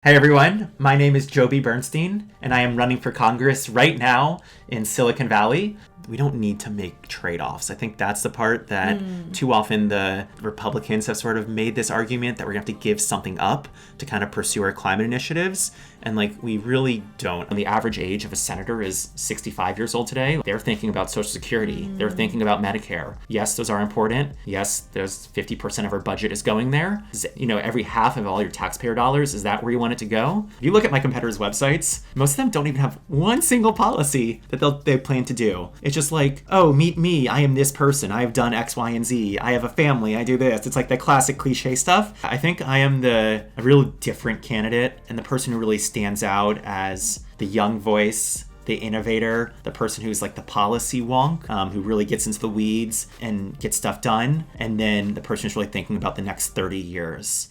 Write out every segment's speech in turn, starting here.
Hey everyone, my name is Joby Bernstein, and I am running for Congress right now in Silicon Valley. We don't need to make trade-offs. I think that's the part that too often the Republicans have sort of made this argument that we're going to have to give something up to kind of pursue our climate initiatives. And we really don't. The average age of a senator is 65 years old today. They're thinking about Social Security. They're thinking about Medicare. Yes, those are important. Yes, there's 50% of our budget is going there. Every half of all your taxpayer dollars, is that where you want it to go? If you look at my competitors' websites, most of them don't even have one single policy that they plan to do. It's just like, oh, meet me. I am this person. I've done X, Y, and Z. I have a family. I do this. It's like the classic cliche stuff. I think I am a real different candidate and the person who really stands out as the young voice, the innovator, the person who's like the policy wonk, who really gets into the weeds and gets stuff done, and then the person who's really thinking about the next 30 years.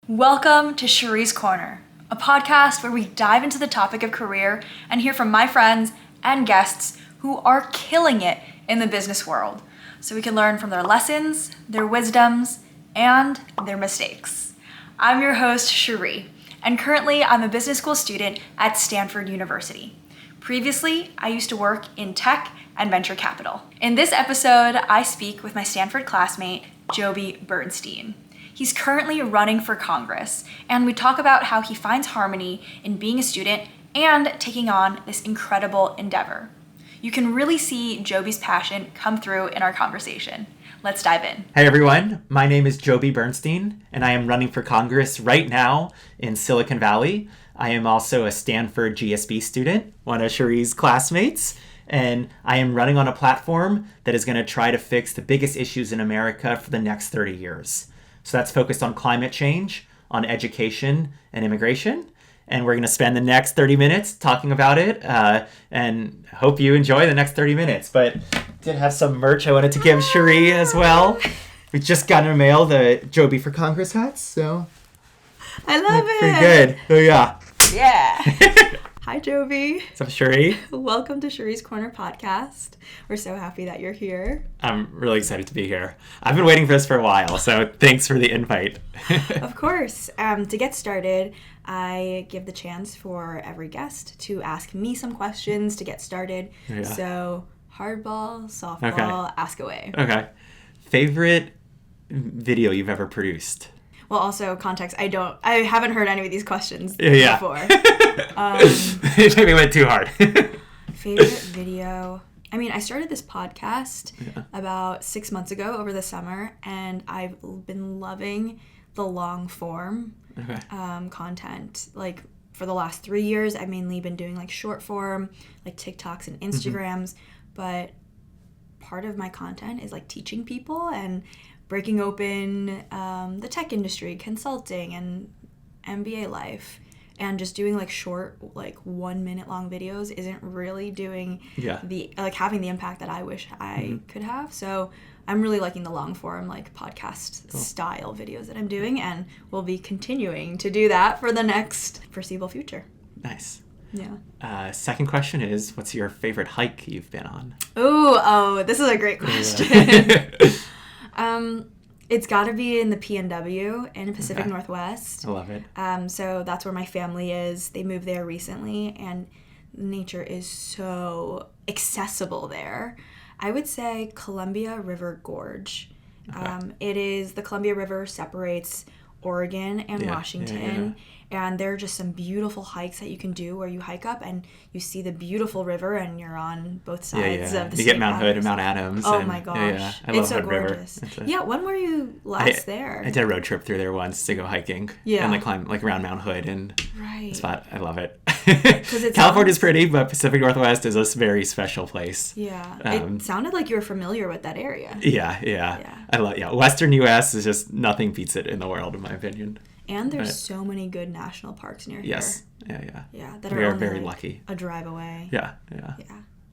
Welcome to Cherie's Corner, a podcast where we dive into the topic of career and hear from my friends and guests who are killing it in the business world, so we can learn from their lessons, their wisdoms, and their mistakes. I'm your host, Cherie, and currently I'm a business school student at Stanford University. Previously, I used to work in tech and venture capital. In this episode, I speak with my Stanford classmate, Joby Bernstein. He's currently running for Congress, and we talk about how he finds harmony in being a student and taking on this incredible endeavor. You can really see Joby's passion come through in our conversation. Let's dive in. Hey everyone, my name is Joby Bernstein, and I am running for Congress right now in Silicon Valley. I am also a Stanford GSB student, one of Cherie's classmates, and I am running on a platform that is going to try to fix the biggest issues in America for the next 30 years. So that's focused on climate change, on education and immigration. And we're going to spend the next 30 minutes talking about it, and hope you enjoy the next 30 minutes. But did have some merch I wanted to give Cherie as well. We just got in the mail the Joby for Congress hats, so I love it. Pretty good. Oh yeah. Yeah. Hi, Joby. What's up, Cherie? Welcome to Cherie's Corner podcast. We're so happy that you're here. I'm really excited to be here. I've been waiting for this for a while, so thanks for the invite. Of course. To get started, I give the chance for every guest to ask me some questions to get started. Yeah. So, hardball, softball, okay. Ask away. Okay. Favorite video you've ever produced? Well, also context. I haven't heard any of these questions before. Maybe we went too hard. Favorite video. I mean, I started this podcast about 6 months ago over the summer, and I've been loving the long form content. Like for the last 3 years, I've mainly been doing like short form, like TikToks and Instagrams. But part of my content is like teaching people and breaking open the tech industry, consulting, and MBA life, and just doing like short, like 1 minute long videos isn't really doing having the impact that I wish I could have. So I'm really liking the long form, like podcast style videos that I'm doing, and we'll be continuing to do that for the next foreseeable future. Nice. Yeah. Second question is, what's your favorite hike you've been on? Oh, this is a great question. It's got to be in the PNW in the Pacific Northwest. I love it. So that's where my family is. They moved there recently, and nature is so accessible there. I would say Columbia River Gorge. Okay. The Columbia River separates Oregon and Washington. And there are just some beautiful hikes that you can do where you hike up and you see the beautiful river and you're on both sides of the You get Mount Hood and Mount Adams. Oh my gosh. I love it's so Hood gorgeous. River. When were you last there? I did a road trip through there once to go hiking. Yeah. And climb around Mount Hood and the spot. I love it. California's pretty, but Pacific Northwest is a very special place. Yeah. It sounded like you were familiar with that area. Yeah. I love Western US is just nothing beats it in the world, in my opinion. And there's so many good national parks near here. Yes. Yeah. Yeah, that are very lucky. A drive away. Yeah.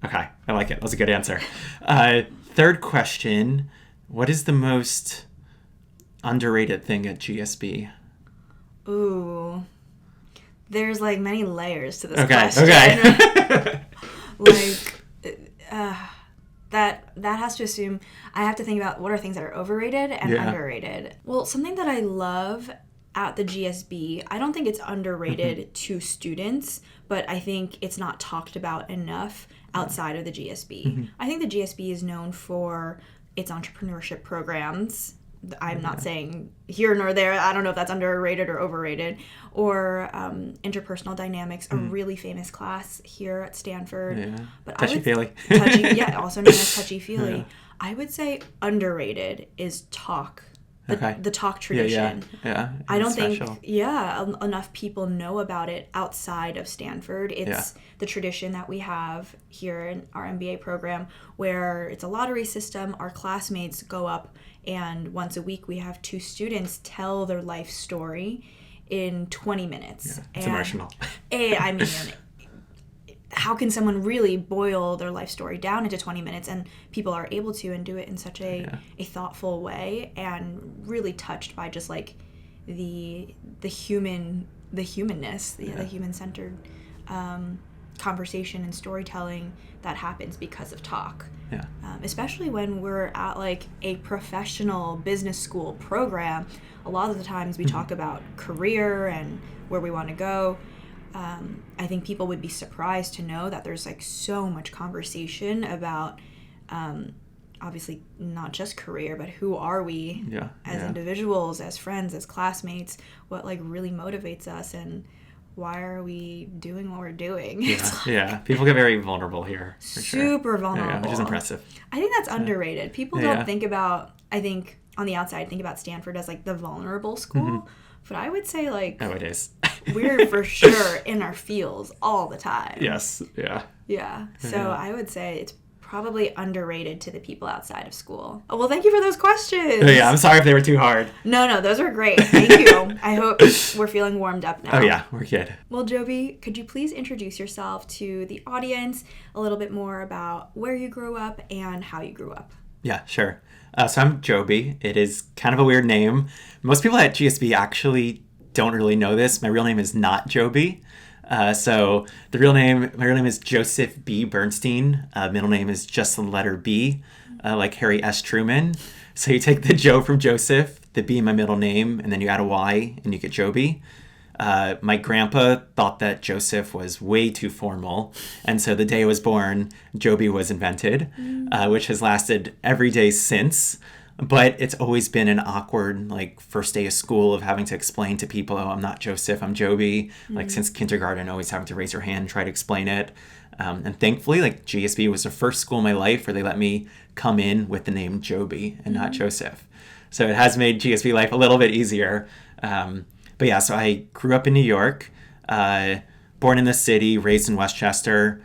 Okay, I like it. That was a good answer. Third question, what is the most underrated thing at GSB? Ooh. There's like many layers to this Okay. question. Okay. That has to assume I have to think about what are things that are overrated and underrated. Well, something that I love at the GSB, I don't think it's underrated to students, but I think it's not talked about enough outside of the GSB. I think the GSB is known for its entrepreneurship programs. I'm not saying here nor there. I don't know if that's underrated or overrated. Or interpersonal dynamics, a really famous class here at Stanford. Yeah. But Touchy-feely. Also known as touchy-feely. Yeah. I would say underrated is talk. The talk tradition. Yeah. I don't think enough people know about it outside of Stanford. It's the tradition that we have here in our MBA program where it's a lottery system. Our classmates go up and once a week we have 2 students tell their life story in 20 minutes. Yeah, it's emotional. I mean, how can someone really boil their life story down into 20 minutes? And people are able to and do it in such a thoughtful way, and really touched by just like the humanness, the human-centered conversation and storytelling that happens because of talk. Yeah. Especially when we're at like a professional business school program, a lot of the times we talk about career and where we want to go. I think people would be surprised to know that there's like so much conversation about obviously not just career, but who are we as individuals, as friends, as classmates, what like really motivates us, and why are we doing what we're doing? People get very vulnerable here. For super vulnerable. Yeah, which is impressive. I think that's underrated. People don't think about, I think on the outside, think about Stanford as like the vulnerable school. But I would say like... Oh, it is. we're for sure in our feels all the time. Yes. Yeah. Yeah. So I would say it's probably underrated to the people outside of school. Oh, well, thank you for those questions. Oh, yeah, I'm sorry if they were too hard. No, those are great. Thank you. I hope we're feeling warmed up now. Oh, yeah, we're good. Well, Joby, could you please introduce yourself to the audience a little bit more about where you grew up and how you grew up? Yeah, sure. So I'm Joby. It is kind of a weird name. Most people at GSB actually don't really know this. My real name is not Joby. So my real name is Joseph B. Bernstein. Middle name is just the letter B, like Harry S. Truman. So you take the Joe from Joseph, the B in my middle name, and then you add a Y and you get Joby. My grandpa thought that Joseph was way too formal, and so the day I was born, Joby was invented, which has lasted every day since. But it's always been an awkward, like, first day of school of having to explain to people, oh, I'm not Joseph, I'm Joby. Like, since kindergarten, always having to raise your hand and try to explain it. And thankfully, like, GSB was the first school in my life where they let me come in with the name Joby and not Joseph. So it has made GSB life a little bit easier. But yeah, so I grew up in New York, born in the city, raised in Westchester.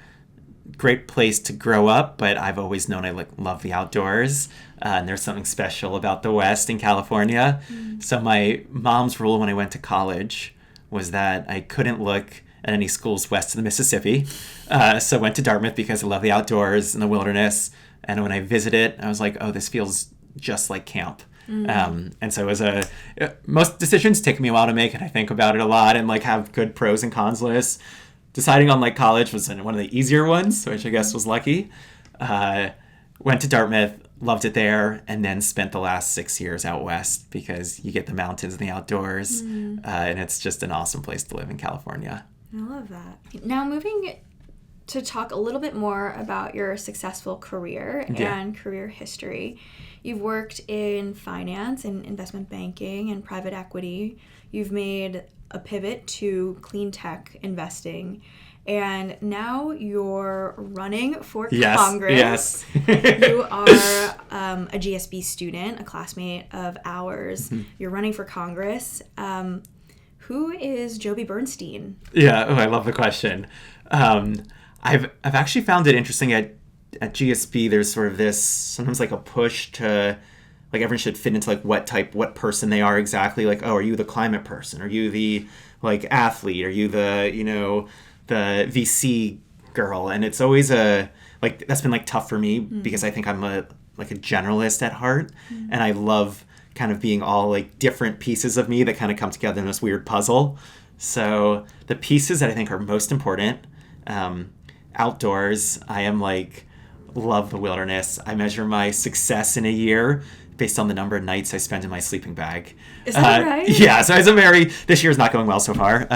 Great place to grow up, but I've always known I love the outdoors. And there's something special about the West in California. So my mom's rule when I went to college was that I couldn't look at any schools west of the Mississippi. So I went to Dartmouth because I love the outdoors and the wilderness. And when I visited, I was like, oh, this feels just like camp. And so it was most decisions take me a while to make, and I think about it a lot and like have good pros and cons lists. Deciding on like college was one of the easier ones, which I guess was lucky. Went to Dartmouth, loved it there, and then spent the last 6 years out west because you get the mountains and the outdoors, and it's just an awesome place to live in California. I love that. Now moving to talk a little bit more about your successful career and career history. You've worked in finance and investment banking and private equity. You've made a pivot to clean tech investing, and now you're running for Congress. Yes. You are a GSB student, a classmate of ours. You're running for Congress. Who is Joby Bernstein? Yeah, I love the question. I've actually found it interesting at GSB. There's sort of this sometimes like a push to like everyone should fit into like what person they are exactly. Like, oh, are you the climate person? Are you the like athlete? Are you the the VC girl? And it's always that's been like tough for me because I think I'm a generalist at heart, and I love kind of being all like different pieces of me that kind of come together in this weird puzzle. So the pieces that I think are most important, outdoors, I am like, love the wilderness. I measure my success in a year based on the number of nights I spend in my sleeping bag. Is that right? Yeah, so this year's not going well so far.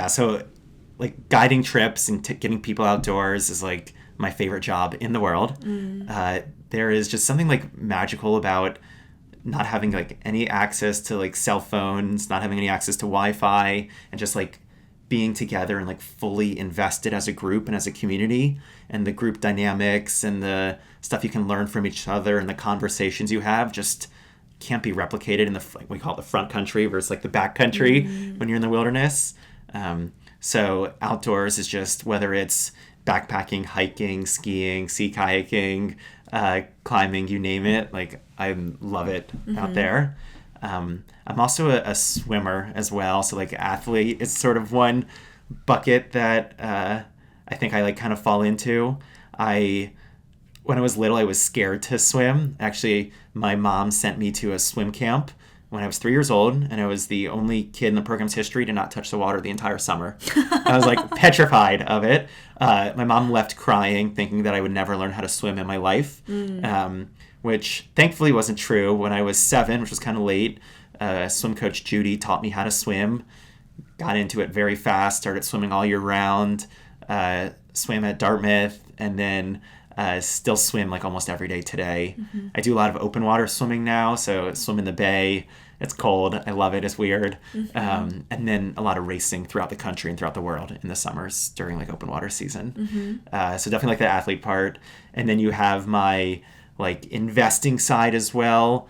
So like guiding trips and getting people outdoors is like my favorite job in the world. There is just something like magical about not having like any access to like cell phones, not having any access to Wi-Fi, and just like being together and like fully invested as a group and as a community, and the group dynamics and the stuff you can learn from each other and the conversations you have just can't be replicated in the, like we call it the front country versus like the back country when you're in the wilderness. So outdoors is just, whether it's backpacking, hiking, skiing, sea kayaking, climbing, you name it, like I love it out there. I'm also a swimmer as well. So like athlete is sort of one bucket that I think I like kind of fall into. When I was little, I was scared to swim. Actually, my mom sent me to a swim camp when I was 3 years old, and I was the only kid in the program's history to not touch the water the entire summer. I was like petrified of it. My mom left crying, thinking that I would never learn how to swim in my life, which thankfully wasn't true. When I was 7, which was kind of late, swim coach Judy taught me how to swim. Got into it very fast, started swimming all year round, swam at Dartmouth, and then still swim like almost every day today. I do a lot of open water swimming now, so swim in the bay. It's cold. I love it. It's weird. And then a lot of racing throughout the country and throughout the world in the summers during like open water season. So definitely like the athlete part. And then you have my like investing side as well.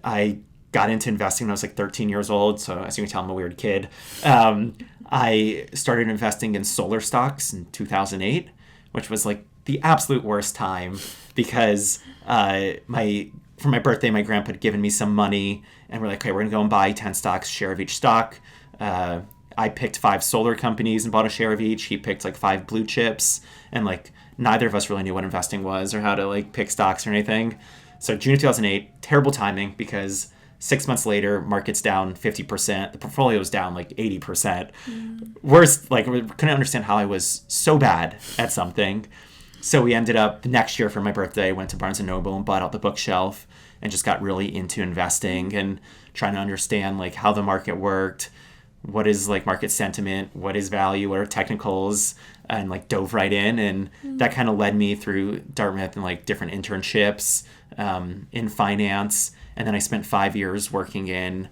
I got into investing when I was like 13 years old. So as you can tell, I'm a weird kid. I started investing in solar stocks in 2008, which was like the absolute worst time because for my birthday, my grandpa had given me some money, and we're like, okay, we're going to go and buy 10 stocks, share of each stock. I picked 5 solar companies and bought a share of each. He picked like 5 blue chips, and like neither of us really knew what investing was or how to like pick stocks or anything. So June of 2008, terrible timing because 6 months later, market's down 50%. The portfolio was down like 80%. Worst, like we couldn't understand how I was so bad at something. So we ended up, the next year for my birthday, went to Barnes & Noble and bought out the bookshelf and just got really into investing and trying to understand like how the market worked, what is like market sentiment, what is value, what are technicals, and like dove right in. And that kind of led me through Dartmouth and like different internships in finance. And then I spent 5 years working in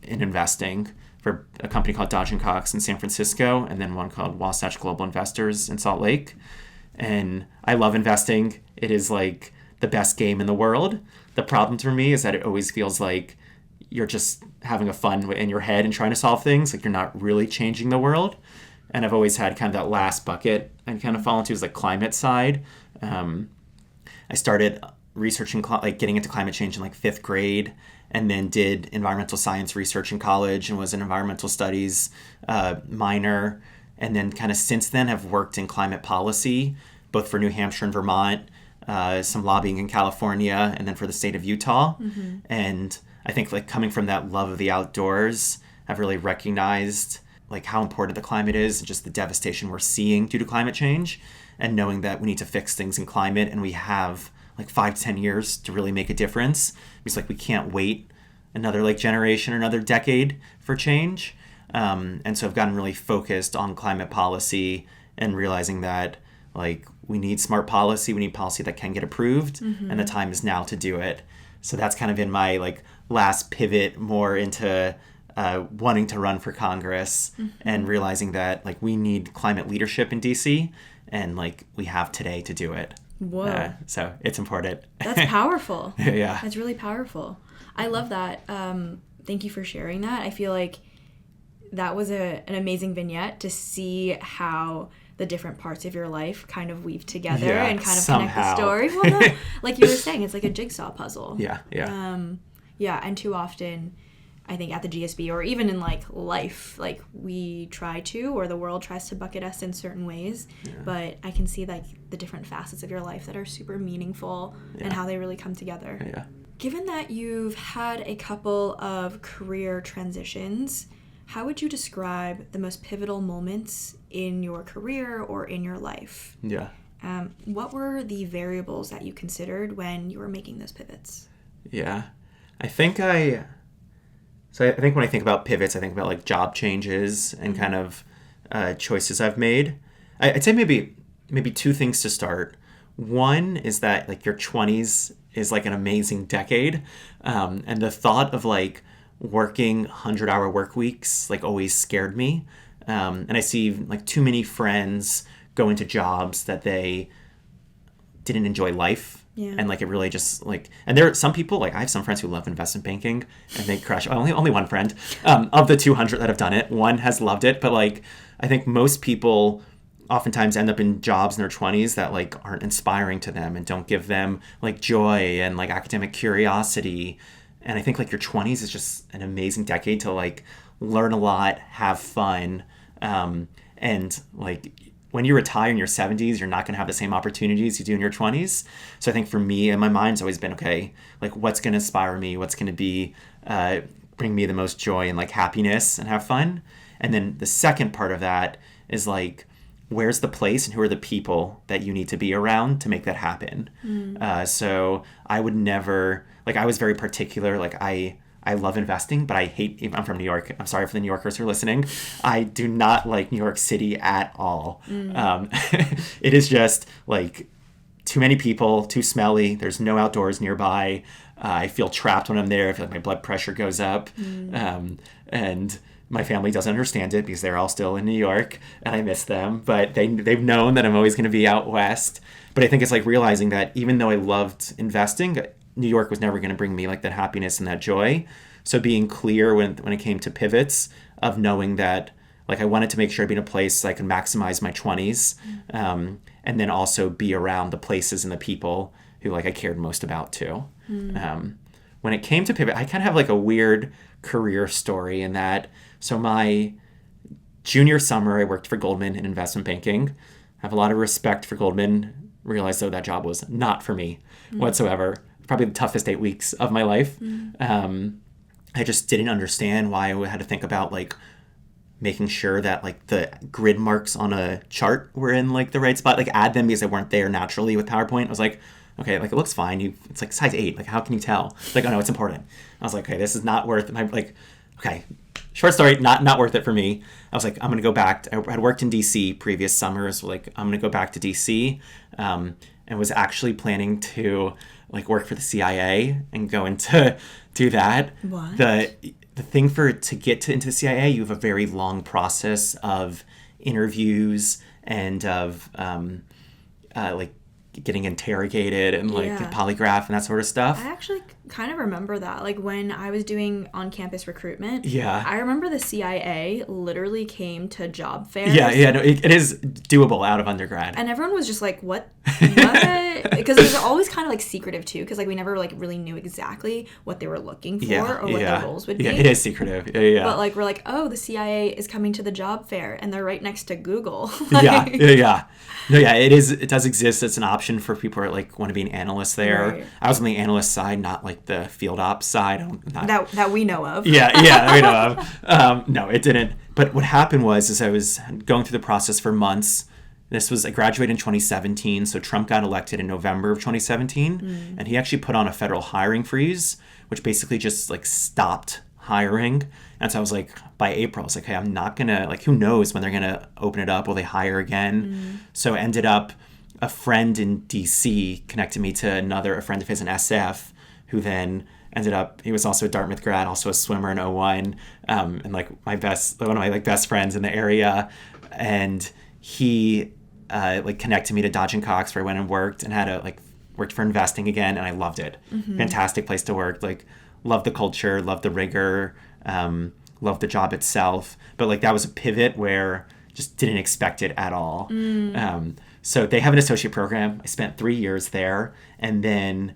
investing for a company called Dodge & Cox in San Francisco, and then one called Wasatch Global Investors in Salt Lake. And I love investing. It is like the best game in the world. The problem for me is that it always feels like you're just having a fun in your head and trying to solve things. Like you're not really changing the world. And I've always had kind of that last bucket I kind of fall into is like climate side. I started researching, like getting into climate change in like 5th grade, and then did environmental science research in college and was an environmental studies minor. And then kind of since then have worked in climate policy, both for New Hampshire and Vermont, some lobbying in California, and then for the state of Utah. And I think like coming from that love of the outdoors, I've really recognized like how important the climate is and just the devastation we're seeing due to climate change, and knowing that we need to fix things in climate, and we have like 5 to 10 years to really make a difference. It's like we can't wait another like generation or another decade for change. And so I've gotten really focused on climate policy and realizing that like we need smart policy, we need policy that can get approved, and the time is now to do it. So that's kind of been my like last pivot more into wanting to run for Congress and realizing that like we need climate leadership in DC, and like we have today to do it. Whoa. So it's important. That's powerful. Yeah. That's really powerful. I love that. Thank you for sharing that. I feel like that was an amazing vignette to see how the different parts of your life kind of weave together and kind of connect the story. Well, no, like you were saying, it's like a jigsaw puzzle. Yeah. And too often, I think at the GSB or even in like life, like we try to, or the world tries to bucket us in certain ways, but I can see like the different facets of your life that are super meaningful and how they really come together. Yeah. Given that you've had a couple of career transitions, how would you describe the most pivotal moments in your career or in your life? Yeah. What were the variables that you considered when you were making those pivots? Yeah. I think when I think about pivots, I think about like job changes and kind of choices I've made. I'd say maybe two things to start. One is that like your 20s is like an amazing decade. And the thought of like working 100-hour work weeks like always scared me. And I see like too many friends go into jobs that they didn't enjoy life. Yeah. And like it really just like, and there are some people, like I have some friends who love investment banking and they crush. Only one friend of the 200 that have done it. One has loved it, but like I think most people oftentimes end up in jobs in their 20s that like aren't inspiring to them and don't give them like joy and like academic curiosity. And I think like your 20s is just an amazing decade to like learn a lot, have fun, and like when you retire in your 70s, you're not going to have the same opportunities you do in your 20s. So I think for me, in my mind, it's always been, okay, like what's going to inspire me? What's going to be, bring me the most joy and like happiness and have fun? And then the second part of that is like, where's the place and who are the people that you need to be around to make that happen? So I would never, like I was very particular, like I love investing, but I hate, I'm from New York. I'm sorry for the New Yorkers who are listening. I do not like New York City at all. It is just like too many people, too smelly. There's no outdoors nearby. I feel trapped when I'm there. I feel like my blood pressure goes up. And my family doesn't understand it because they're all still in New York and I miss them. But they've known that I'm always going to be out west. But I think it's like realizing that even though I loved investing, New York was never going to bring me like that happiness and that joy. So being clear when it came to pivots of knowing that like I wanted to make sure I'd be in a place I could maximize my 20s, and then also be around the places and the people who like I cared most about too. When it came to pivot, I kind of have like a weird career story in that. So my junior summer, I worked for Goldman in investment banking. I have a lot of respect for Goldman. Realized though that job was not for me whatsoever. Probably the toughest 8 weeks of my life. I just didn't understand why I had to think about like making sure that like the grid marks on a chart were in like the right spot, like add them because they weren't there naturally with PowerPoint. I was like, okay, like it looks fine. It's like size 8. Like how can you tell? Like, oh no, it's important. I was like, okay, this is not worth my like. Okay, short story, not worth it for me. I was like, I'm gonna go back. I had worked in DC previous summers. Like I'm gonna go back to DC, and was actually planning to like work for the CIA and go into do that. What? The thing to get into the CIA, you have a very long process of interviews and of like getting interrogated and like polygraph and that sort of stuff. I actually kind of remember that. Like when I was doing on-campus recruitment, I remember the CIA literally came to job fairs. No, it is doable out of undergrad. And everyone was just like, what? Because it was always kind of like secretive too, because like we never like really knew exactly what they were looking for or what their roles would be. Yeah, it is secretive. Yeah. But like we're like, oh, the CIA is coming to the job fair and they're right next to Google. Like, yeah. No, yeah, it is. It does exist. It's an option for people who like want to be an analyst there. Right. I was on the analyst side, not like the field ops side. That we know of. Yeah, we know of. No, it didn't. But what happened was I was going through the process for months. I graduated in 2017, so Trump got elected in November of 2017, and he actually put on a federal hiring freeze, which basically just like stopped hiring. And so I was like, by April, I was like, hey, I'm not gonna, like, who knows when they're gonna open it up? Will they hire again? So ended up, a friend in DC connected me to a friend of his in SF, who then ended up, he was also a Dartmouth grad, also a swimmer in 01, and like one of my like best friends in the area. And he like connected me to Dodge & Cox, where I went and worked and worked for investing again, and I loved it. Fantastic place to work. Like, loved the culture, loved the rigor, loved the job itself. But like that was a pivot where just didn't expect it at all. So they have an associate program. I spent 3 years there, and then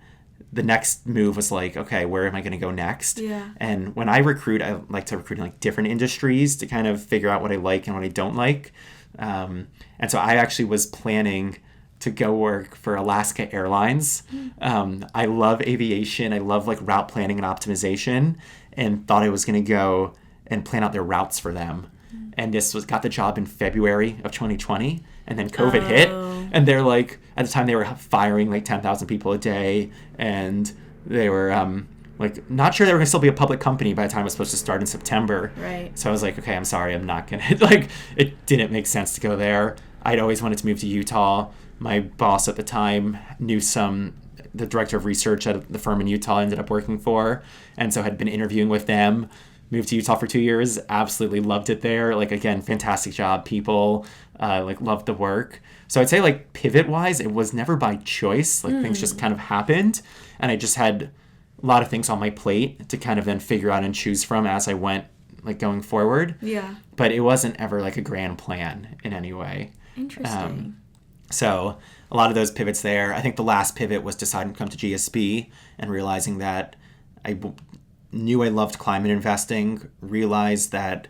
the next move was like, okay, where am I going to go next? Yeah. And when I recruit, I like to recruit in like different industries to kind of figure out what I like and what I don't like. And so I actually was planning to go work for Alaska Airlines. I love aviation. I love like route planning and optimization, and thought I was going to go and plan out their routes for them. And got the job in February of 2020, and then COVID hit, and they're like, at the time they were firing like 10,000 people a day, and they were like not sure they were going to still be a public company by the time it was supposed to start in September. Right. So I was like, okay, I'm sorry, I'm not gonna like. It didn't make sense to go there. I'd always wanted to move to Utah. My boss at the time knew the director of research at the firm in Utah I ended up working for, and so had been interviewing with them. Moved to Utah for 2 years, absolutely loved it there. Like, again, fantastic job, people, like, loved the work. So I'd say, like, pivot-wise, it was never by choice. Like, things just kind of happened, and I just had a lot of things on my plate to kind of then figure out and choose from as I went, like, going forward. Yeah. But it wasn't ever, like, a grand plan in any way. Interesting. So a lot of those pivots there. I think the last pivot was deciding to come to GSB and realizing that knew I loved climate investing, realized that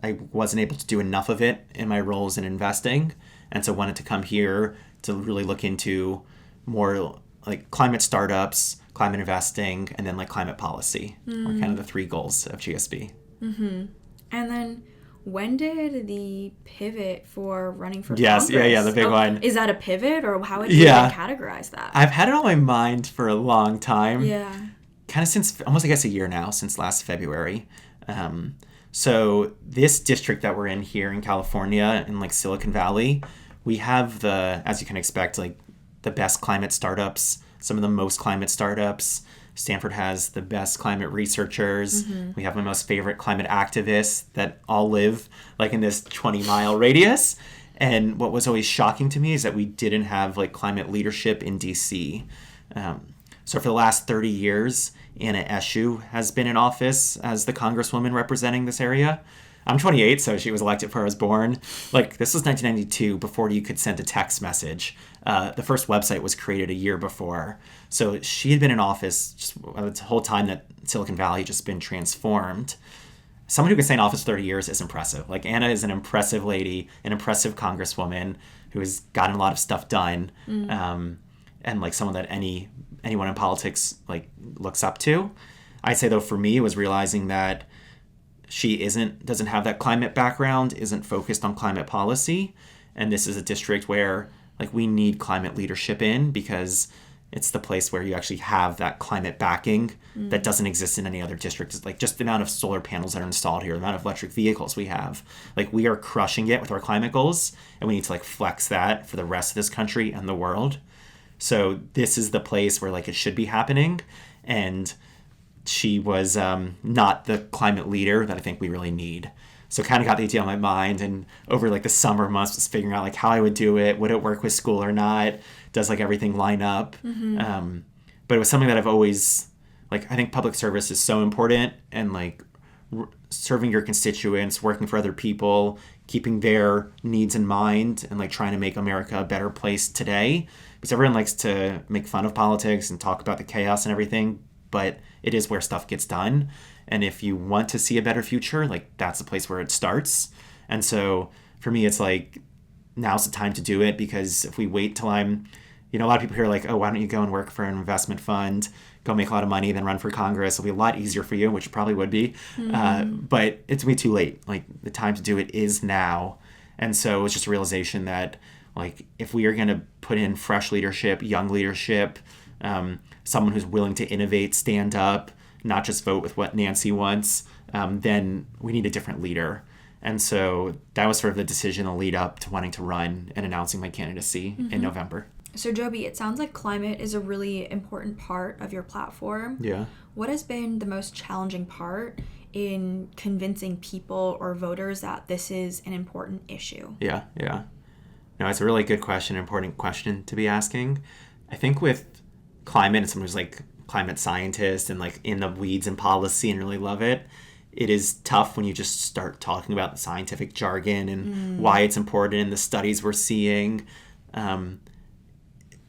I wasn't able to do enough of it in my roles in investing, and so wanted to come here to really look into more like climate startups, climate investing, and then like climate policy are kind of the three goals of GSB. And then when did the pivot for running for Yes, Congress? yeah, the big one. Is that a pivot, or how would you even categorize that? I've had it on my mind for a long time. Yeah. Kind of since almost, I guess, a year now, since last February. So this district that we're in here in California, in like Silicon Valley, we have as you can expect, like the best climate startups, some of the most climate startups. Stanford has the best climate researchers. We have my most favorite climate activists that all live like in this 20-mile radius. And what was always shocking to me is that we didn't have like climate leadership in DC. So for the last 30 years, Anna Eshoo has been in office as the congresswoman representing this area. I'm 28, so she was elected before I was born. Like, this was 1992, before you could send a text message. The first website was created a year before. So she had been in office just the whole time that Silicon Valley had just been transformed. Someone who can stay in office 30 years is impressive. Like, Anna is an impressive lady, an impressive congresswoman who has gotten a lot of stuff done. And like someone that anyone in politics like looks up to. I'd say though for me was realizing that she doesn't have that climate background, isn't focused on climate policy, and this is a district where like we need climate leadership in because it's the place where you actually have that climate backing that doesn't exist in any other district. It's like just the amount of solar panels that are installed here, the amount of electric vehicles we have. Like we are crushing it with our climate goals, and we need to like flex that for the rest of this country and the world. So this is the place where like it should be happening, and she was not the climate leader that I think we really need. So kind of got the idea on my mind, and over like the summer months was figuring out like how I would do it, would it work with school or not, does like everything line up. But it was something that I've always like. I think public service is so important, and like serving your constituents, working for other people, keeping their needs in mind, and like trying to make America a better place today. Because everyone likes to make fun of politics and talk about the chaos and everything, but it is where stuff gets done. And if you want to see a better future, like that's the place where it starts. And so for me, it's like, now's the time to do it, because if we wait till a lot of people here are like, oh, why don't you go and work for an investment fund, go make a lot of money, then run for Congress. It'll be a lot easier for you, which it probably would be. But it's gonna be too late. Like the time to do it is now. And so it's just a realization that like if we are going to put in fresh leadership, young leadership, someone who's willing to innovate, stand up, not just vote with what Nancy wants, then we need a different leader. And so that was sort of the decision, the lead up to wanting to run and announcing my candidacy in November. So Joby, it sounds like climate is a really important part of your platform. Yeah. What has been the most challenging part in convincing people or voters that this is an important issue? Yeah. No, it's a really good question, important question to be asking. I think with climate, and someone who's like climate scientist and like in the weeds in policy and really love it, it is tough when you just start talking about the scientific jargon and why it's important and the studies we're seeing.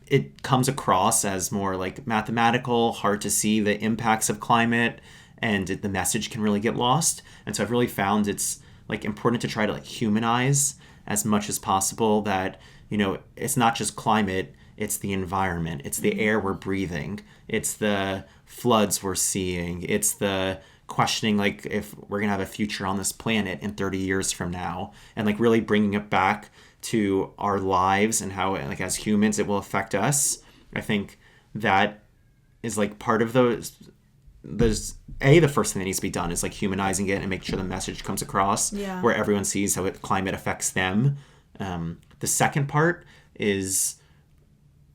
It comes across as more like mathematical, hard to see the impacts of climate, and the message can really get lost. And so I've really found it's like important to try to like humanize as much as possible that, it's not just climate, it's the environment, it's the air we're breathing, it's the floods we're seeing, it's the questioning like if we're gonna have a future on this planet in 30 years from now, and like really bringing it back to our lives and how like as humans it will affect us. I think that is like part of the first thing that needs to be done is like humanizing it and make sure the message comes across where everyone sees how climate affects them. The second part is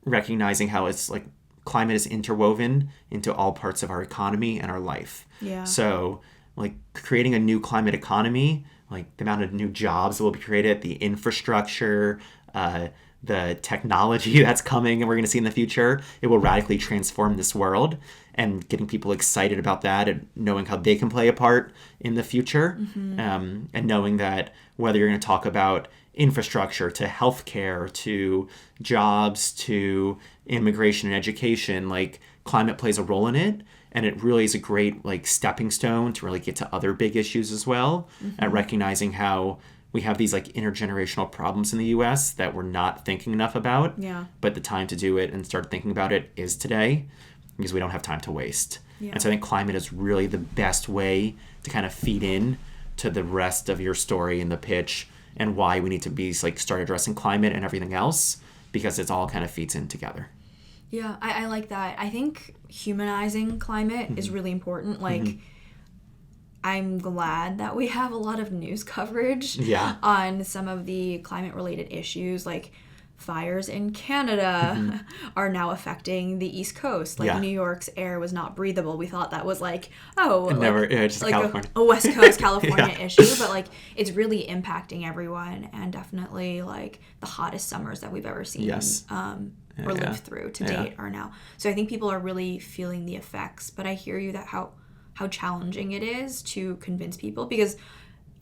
recognizing how it's like climate is interwoven into all parts of our economy and our life. So like creating a new climate economy, like the amount of new jobs that will be created, the infrastructure, the technology that's coming and we're going to see in the future, it will radically transform this world. And getting people excited about that and knowing how they can play a part in the future. And knowing that whether you're going to talk about infrastructure to healthcare to jobs to immigration and education, like climate plays a role in it. And it really is a great like stepping stone to really get to other big issues as well. At recognizing how we have these like intergenerational problems in the US that we're not thinking enough about. But the time to do it and start thinking about it is today, because we don't have time to waste. And so I think climate is really the best way to kind of feed in to the rest of your story and the pitch and why we need to be like start addressing climate and everything else, because it's all kind of feeds in together. Yeah, I like that. I think humanizing climate is really important. Like, I'm glad that we have a lot of news coverage on some of the climate-related issues, like fires in Canada are now affecting the East Coast. Like New York's air was not breathable. We thought that was like, just like California. a West Coast California issue, but like it's really impacting everyone, and definitely like the hottest summers that we've ever seen or lived through to date are now. So I think people are really feeling the effects, but I hear you that how challenging it is to convince people, because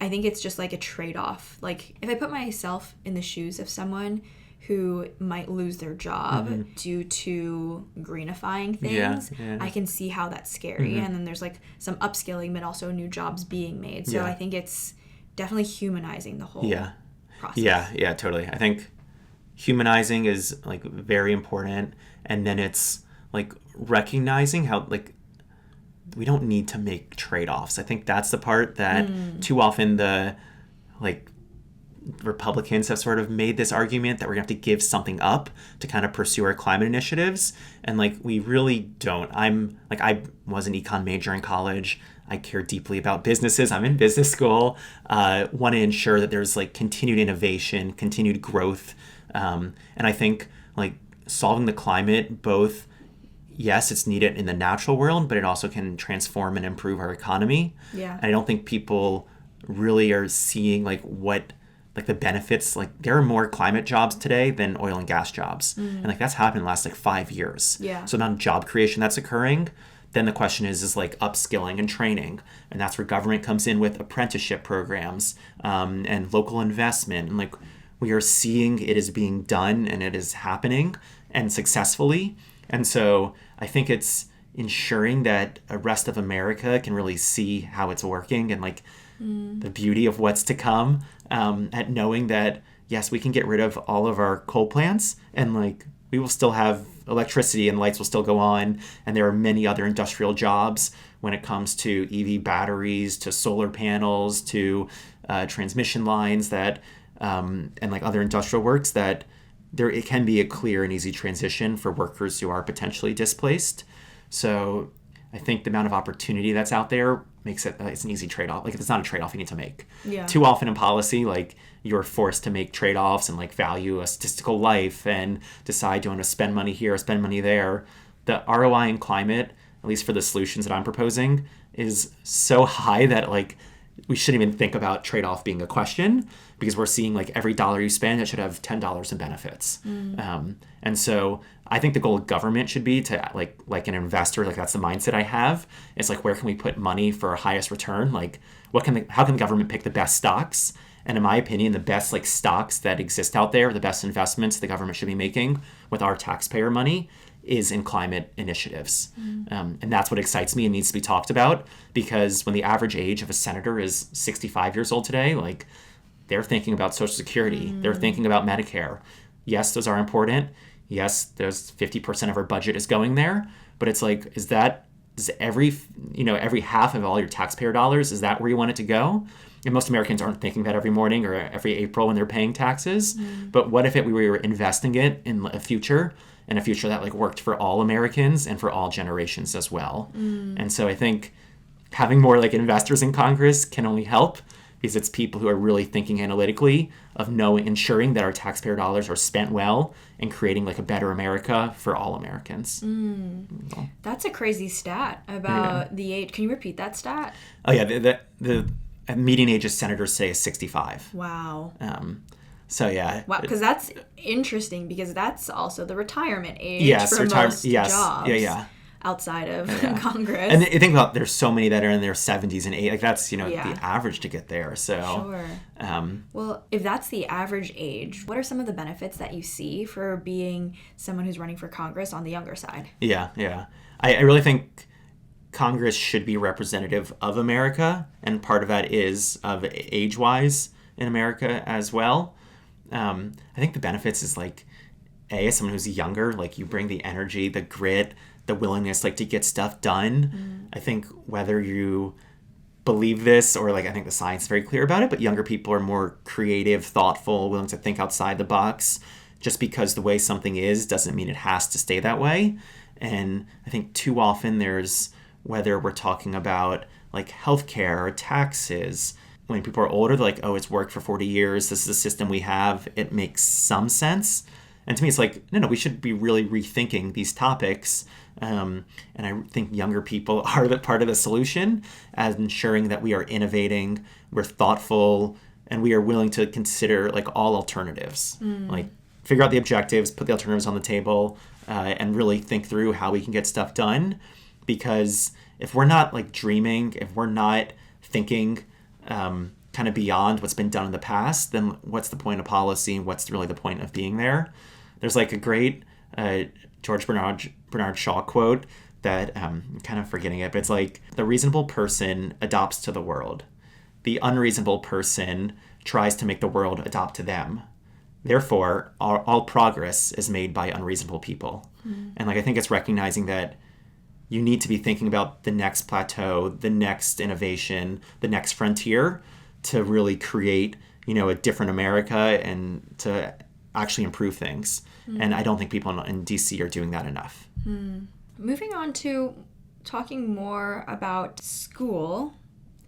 I think it's just like a trade-off. Like if I put myself in the shoes of someone who might lose their job due to greenifying things, I can see how that's scary. And then there's like some upskilling, but also new jobs being made. So I think it's definitely humanizing the whole process. Yeah, totally. I think humanizing is like very important. And then it's like recognizing how like we don't need to make trade-offs. I think that's the part that too often the like Republicans have sort of made this argument that we're gonna have to give something up to kind of pursue our climate initiatives, and like we really don't. I was an econ major in college. I care deeply about businesses. I'm in business school. Want to ensure that there's like continued innovation, continued growth, and I think like solving the climate, both yes, it's needed in the natural world, but it also can transform and improve our economy. And I don't think people really are seeing like what like the benefits. Like there are more climate jobs today than oil and gas jobs. And like that's happened in the last like 5 years. So the amount of job creation that's occurring, then the question is like upskilling and training. And that's where government comes in with apprenticeship programs and local investment. And like we are seeing it is being done and it is happening and successfully. And so I think it's ensuring that the rest of America can really see how it's working and like the beauty of what's to come, at knowing that, yes, we can get rid of all of our coal plants and like we will still have electricity and lights will still go on. And there are many other industrial jobs when it comes to EV batteries, to solar panels, to transmission lines that and like other industrial works that it can be a clear and easy transition for workers who are potentially displaced. So I think the amount of opportunity that's out there makes it it's an easy trade-off. Like if it's not a trade-off you need to make. Too often in policy, like you're forced to make trade-offs and like value a statistical life and decide do you want to spend money here or spend money there. The ROI in climate, at least for the solutions that I'm proposing, is so high that like we shouldn't even think about trade-off being a question, because we're seeing like every dollar you spend, it should have $10 in benefits. And so I think the goal of government should be to like an investor, like that's the mindset I have. It's like, where can we put money for our highest return? Like how can the government pick the best stocks? And in my opinion, the best like stocks that exist out there, the best investments the government should be making with our taxpayer money is in climate initiatives. And that's what excites me and needs to be talked about, because when the average age of a senator is 65 years old today, like they're thinking about Social Security. They're thinking about Medicare. Yes, those are important. Yes, there's 50% of our budget is going there. But it's like, is every half of all your taxpayer dollars, is that where you want it to go? And most Americans aren't thinking that every morning or every April when they're paying taxes. But what if we were investing it in a future that like worked for all Americans and for all generations as well? And so I think having more like investors in Congress can only help, because it's people who are really thinking analytically of ensuring that our taxpayer dollars are spent well and creating like a better America for all Americans. That's a crazy stat about the age. Can you repeat that stat? Oh yeah, the median age of senators say is 65. Wow. So yeah. Wow, because that's interesting, because that's also the retirement age for most jobs. Yeah. Outside of Congress. And you think about, there's so many that are in their 70s and 80s. Like that's, the average to get there. So sure. Well, if that's the average age, what are some of the benefits that you see for being someone who's running for Congress on the younger side? Yeah. I really think Congress should be representative of America, and part of that is of age-wise in America as well. I think the benefits is like, as someone who's younger, like you bring the energy, the grit, the willingness like to get stuff done. I think whether you believe this or like, I think the science is very clear about it, but younger people are more creative, thoughtful, willing to think outside the box. Just because the way something is doesn't mean it has to stay that way. And I think too often there's, whether we're talking about like healthcare or taxes, when people are older, they're like, oh, it's worked for 40 years. This is the system we have. It makes some sense. And to me, it's like, no, we should be really rethinking these topics. And I think younger people are the part of the solution, as ensuring that we are innovating, we're thoughtful, and we are willing to consider like all alternatives. Like figure out the objectives, put the alternatives on the table, and really think through how we can get stuff done. Because if we're not like dreaming, if we're not thinking kind of beyond what's been done in the past, then what's the point of policy? What's really the point of being there? There's like a great George Bernard Shaw quote that I'm kind of forgetting it, but it's like, the reasonable person adopts to the world. The unreasonable person tries to make the world adopt to them. Therefore, all progress is made by unreasonable people. And like, I think it's recognizing that you need to be thinking about the next plateau, the next innovation, the next frontier to really create, a different America and to actually improve things. And I don't think people in DC are doing that enough. Moving on to talking more about school.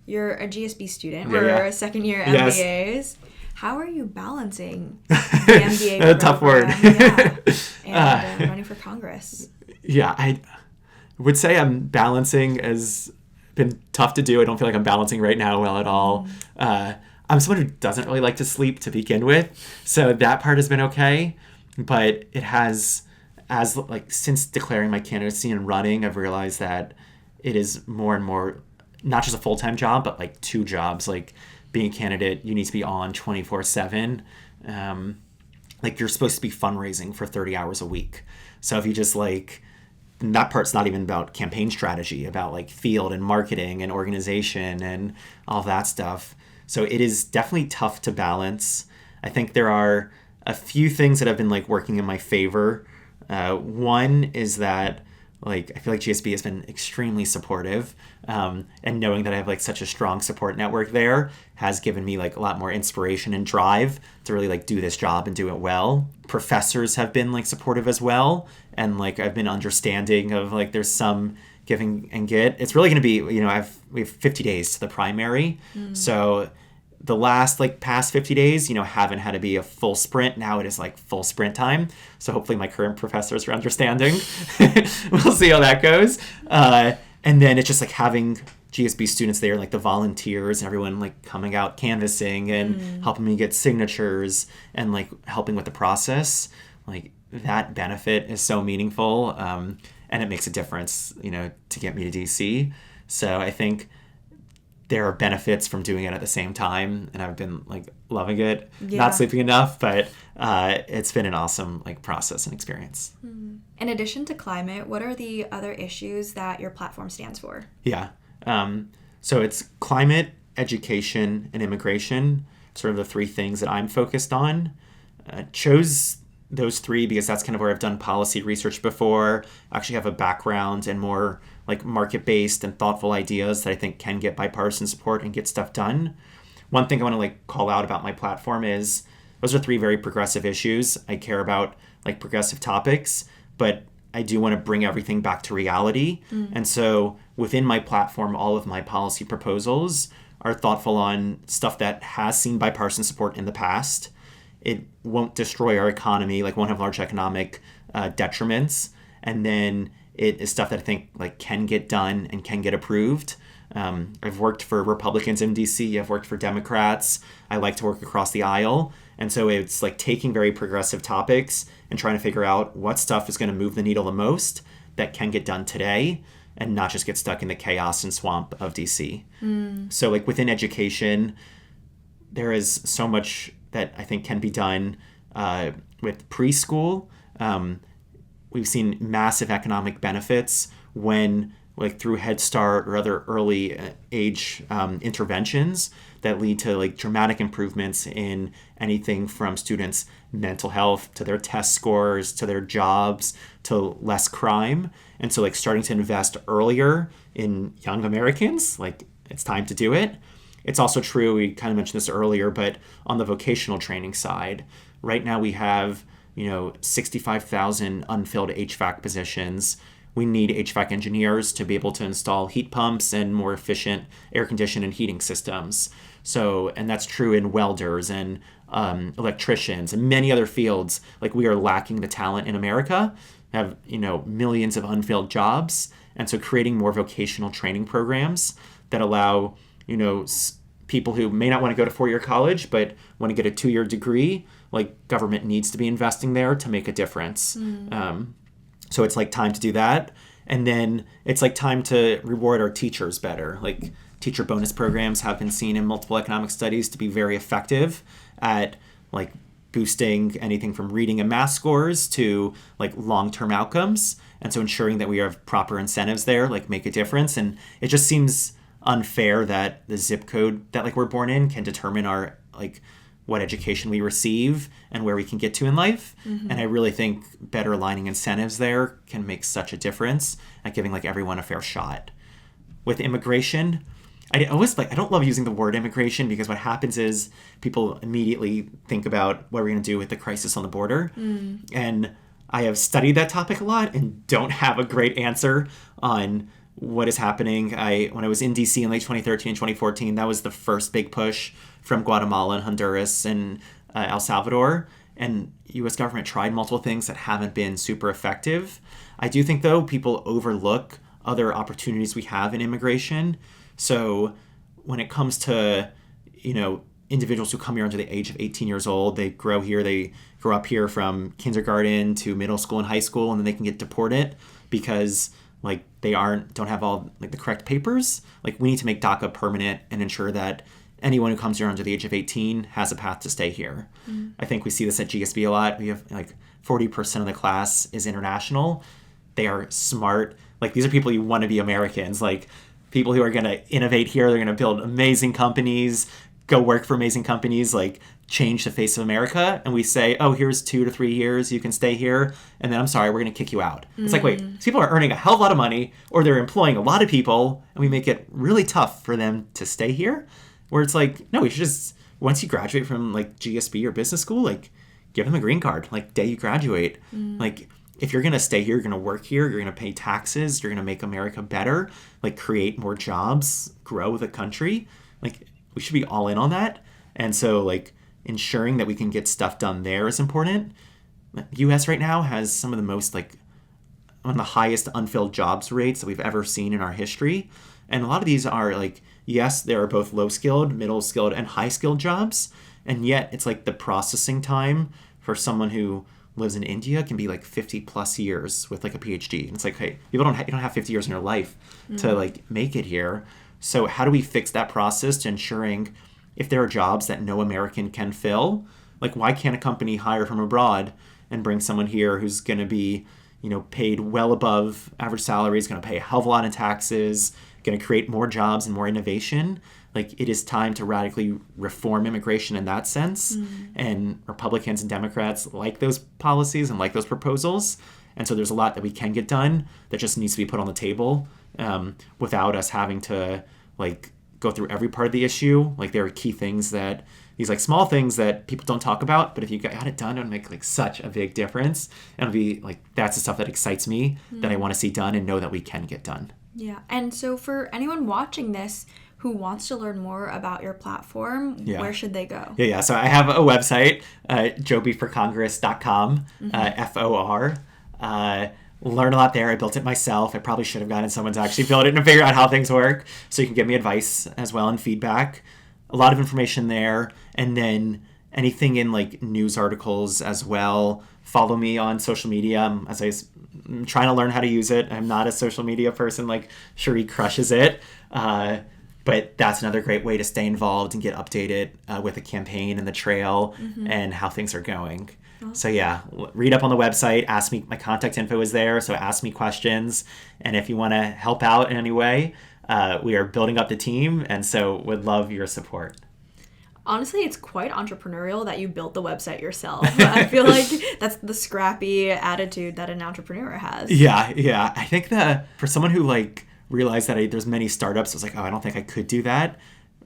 You're a GSB student. We're a second year MBAs. Yes. How are you balancing the MBA program? A tough word. And running for Congress? Yeah, I would say I'm balancing has been tough to do. I don't feel like I'm balancing right now well at all. I'm someone who doesn't really like to sleep to begin with, so that part has been okay. But it has, since declaring my candidacy and running, I've realized that it is more and more not just a full-time job, but like two jobs. Like being a candidate, you need to be on 24/7. Like you're supposed to be fundraising for 30 hours a week. So if you just that part's not even about campaign strategy, about like field and marketing and organization and all that stuff. So it is definitely tough to balance. I think there are a few things that have been working in my favor. One is that I feel like GSB has been extremely supportive, and knowing that I have such a strong support network there has given me a lot more inspiration and drive to really do this job and do it well. Professors have been supportive as well, and I've been understanding of there's some giving and get. It's really going to be we have 50 days to the primary, so the last past 50 days haven't had to be a full sprint. Now it is full sprint time, so hopefully my current professors are understanding. We'll see how that goes, and then it's just having GSB students there, the volunteers and everyone coming out canvassing and helping me get signatures and helping with the process. That benefit is so meaningful, and it makes a difference to get me to DC. So I think there are benefits from doing it at the same time, and I've been loving it. Yeah. Not sleeping enough, but it's been an awesome process and experience. In addition to climate, what are the other issues that your platform stands for? Yeah. So it's climate, education, and immigration. sort of the three things that I'm focused on. Chose those three because that's kind of where I've done policy research before. I actually have a background in more like market-based and thoughtful ideas that I think can get bipartisan support and get stuff done. One thing I want to like call out about my platform is those are three very progressive issues. I care about like progressive topics, but I do want to bring everything back to reality. And so within my platform, all of my policy proposals are thoughtful on stuff that has seen bipartisan support in the past. It won't destroy our economy, like won't have large economic detriments. And then it is stuff that I think like can get done and can get approved. I've worked for Republicans in DC. I've worked for Democrats. I like to work across the aisle. And so it's like taking very progressive topics and trying to figure out what stuff is going to move the needle the most that can get done today and not just get stuck in the chaos and swamp of DC. So like within education, there is so much that I think can be done with preschool. We've seen massive economic benefits when like through Head Start or other early age interventions that lead to like dramatic improvements in anything from students' mental health to their test scores to their jobs to less crime. And so like starting to invest earlier in young Americans, like it's time to do it. It's also true, we kind of mentioned this earlier, but on the vocational training side, right now we have, 65,000 unfilled HVAC positions. We need HVAC engineers to be able to install heat pumps and more efficient air conditioning and heating systems. So, and that's true in welders and electricians and many other fields. Like we are lacking the talent in America, have, millions of unfilled jobs. And so creating more vocational training programs that allow, people who may not want to go to 4-year college, but want to get a 2-year degree, like government needs to be investing there to make a difference. So it's like time to do that. And then it's like time to reward our teachers better. Like teacher bonus programs have been seen in multiple economic studies to be very effective at like boosting anything from reading and math scores to like long-term outcomes. And so ensuring that we have proper incentives there, like make a difference. And it just seems unfair that the zip code that like we're born in can determine our like what education we receive and where we can get to in life. And I really think better aligning incentives there can make such a difference at giving like everyone a fair shot. With immigration, I don't love using the word immigration because what happens is people immediately think about what we're going to do with the crisis on the border. And I have studied that topic a lot and don't have a great answer on what is happening. When I was in DC in late 2013 and 2014, that was the first big push from Guatemala and Honduras and El Salvador. And U.S. government tried multiple things that haven't been super effective. I do think, though, people overlook other opportunities we have in immigration. So when it comes to, individuals who come here under the age of 18 years old, they grow here, they grow up here from kindergarten to middle school and high school, and then they can get deported because like they don't have all like the correct papers. Like we need to make DACA permanent and ensure that anyone who comes here under the age of 18 has a path to stay here. I think we see this at GSB a lot. We have like 40% of the class is international. They are smart. Like these are people you want to be Americans, like people who are going to innovate here. They're going to build amazing companies, go work for amazing companies, like change the face of America. And we say, oh, here's 2 to 3 years, you can stay here. And then I'm sorry, we're going to kick you out. It's like, wait, these people are earning a hell of a lot of money or they're employing a lot of people and we make it really tough for them to stay here. Where it's like, no, we should just, once you graduate from like GSB or business school, like give them a green card, like day you graduate. Like if you're going to stay here, you're going to work here, you're going to pay taxes, you're going to make America better, like create more jobs, grow the country. Like we should be all in on that. And so like ensuring that we can get stuff done there is important. The U.S. right now has some of the most like one of the highest unfilled jobs rates that we've ever seen in our history. And a lot of these are like, yes, there are both low-skilled, middle-skilled, and high-skilled jobs. And yet it's like the processing time for someone who lives in India can be like 50 plus years with like a PhD. And it's like, hey, you don't have 50 years in your life to like make it here. So how do we fix that process to ensuring if there are jobs that no American can fill, like why can't a company hire from abroad and bring someone here who's going to be, paid well above average salary, is going to pay a hell of a lot in taxes, going to create more jobs and more innovation, like it is time to radically reform immigration in that sense. And Republicans and Democrats like those policies and like those proposals. And so there's a lot that we can get done that just needs to be put on the table without us having to like go through every part of the issue. Like there are key things that these like small things that people don't talk about, but if you got it done, it would make like such a big difference. And it'll be like, that's the stuff that excites me that I want to see done and know that we can get done. Yeah. And so for anyone watching this who wants to learn more about your platform, where should they go? Yeah. So I have a website, jobyforcongress.com, FOR. Learn a lot there. I built it myself. I probably should have gotten someone to actually build it and figure out how things work. So you can give me advice as well and feedback. A lot of information there. And then anything in like news articles as well. Follow me on social media. I'm trying to learn how to use it. I'm not a social media person like Cherie crushes it. But that's another great way to stay involved and get updated with the campaign and the trail and how things are going. Awesome. So yeah, read up on the website, ask me, my contact info is there, so ask me questions. And if you want to help out in any way, we are building up the team, and so would love your support. Honestly, it's quite entrepreneurial that you built the website yourself. I feel like that's the scrappy attitude that an entrepreneur has. Yeah. I think that for someone who like realized that there's many startups, I was like, oh, I don't think I could do that.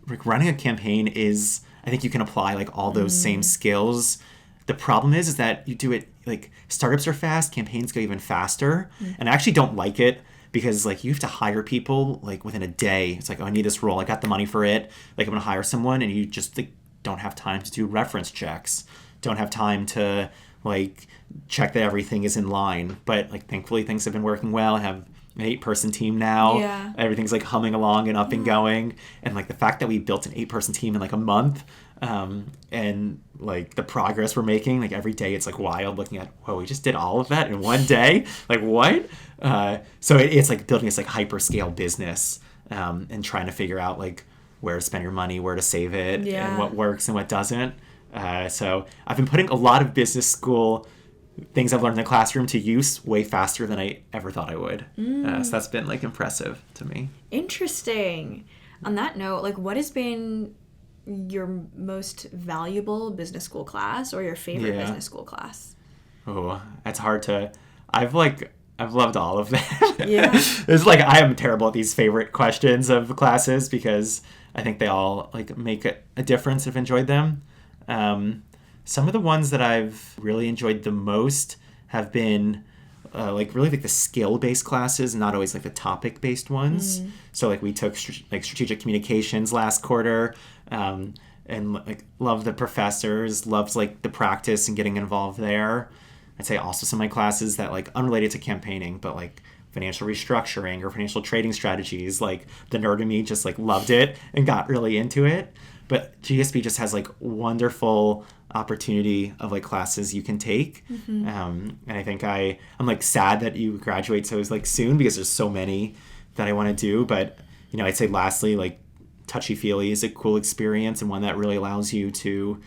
Like running a campaign is, I think you can apply like all those same skills. The problem is that you do it like startups are fast, campaigns go even faster. And I actually don't like it because like you have to hire people like within a day. It's like, oh, I need this role. I got the money for it. Like I'm going to hire someone, and you just like don't have time to do reference checks. Don't have time to like check that everything is in line. But like thankfully things have been working well. I have an 8-person team now. Yeah. Everything's like humming along and up and going. And like the fact that we built an 8-person team in like a month, and like the progress we're making, like every day it's like wild looking at, whoa, we just did all of that in one day. Like what? So it's like building this like hyper scale business, and trying to figure out like where to spend your money, where to save it, and what works and what doesn't. So I've been putting a lot of business school things I've learned in the classroom to use way faster than I ever thought I would. So that's been like impressive to me. Interesting. On that note, like what has been your most valuable business school class or your favorite business school class? Oh, that's hard to... I've loved all of them. Yeah. It's like I am terrible at these favorite questions of classes because I think they all like make a difference. I've enjoyed them. Some of the ones that I've really enjoyed the most have been like really like the skill-based classes, not always like the topic-based ones. So like we took like strategic communications last quarter, and like loved the professors, loved like the practice and getting involved there. I'd say also some of my classes that like unrelated to campaigning, but like financial restructuring or financial trading strategies, like the nerd in me just like loved it and got really into it. But GSB just has like wonderful opportunity of like classes you can take. And I think I'm like sad that you graduate so like soon because there's so many that I want to do. But, you know, I'd say lastly, like touchy-feely is a cool experience and one that really allows you to